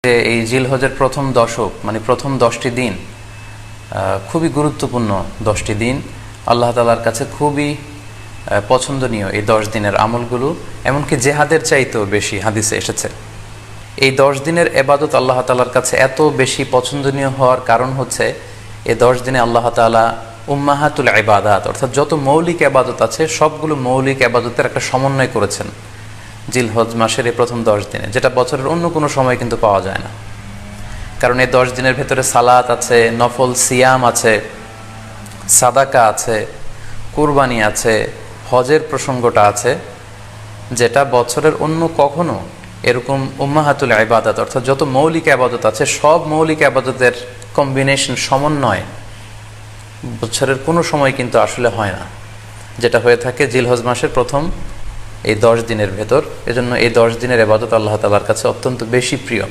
যে এই জিলহজের প্রথম দশক মানে প্রথম 10টি দিন খুবই গুরুত্বপূর্ণ 10টি দিন। আল্লাহ তাআলার কাছে খুবই পছন্দনীয় এই 10 দিনের আমলগুলো, এমনকি জেহাদের চাইতেও বেশি হাদিসে এসেছে। এই 10 দিনের ইবাদত আল্লাহ তাআলার কাছে এত বেশি পছন্দনীয় হওয়ার কারণ হচ্ছে এই 10 দিনে আল্লাহ তাআলা উম্মাহাতুল ইবাদাত অর্থাৎ যত মৌলিক ইবাদত আছে সবগুলো মৌলিক ইবাদতের একটা সমন্বয় করেছেন জিলহজ মাসের এই প্রথম 10 দিনে, যেটা বছরের অন্য কোনো সময় কিন্তু পাওয়া যায় না। কারণ এই 10 দিনের ভেতরে সালাত আছে, নফল সিয়াম আছে, সাদাকা আছে, কুরবানি আছে, হজের প্রসঙ্গটা আছে, যেটা বছরের অন্য কখনো এরকম উম্মাহাতুল ইবাদাত অর্থাৎ যত মৌলিক ইবাদত আছে সব মৌলিক ইবাদতের কম্বিনেশন সমন্বয় বছরের কোনো সময় কিন্তু আসলে হয় না, যেটা হয়ে থাকে জিলহজ মাসের প্রথম এই 10 দিনের ভেতর। এজন্য এই 10 দিনের ইবাদত আল্লাহ তাআলার কাছে অত্যন্ত বেশি প্রিয়।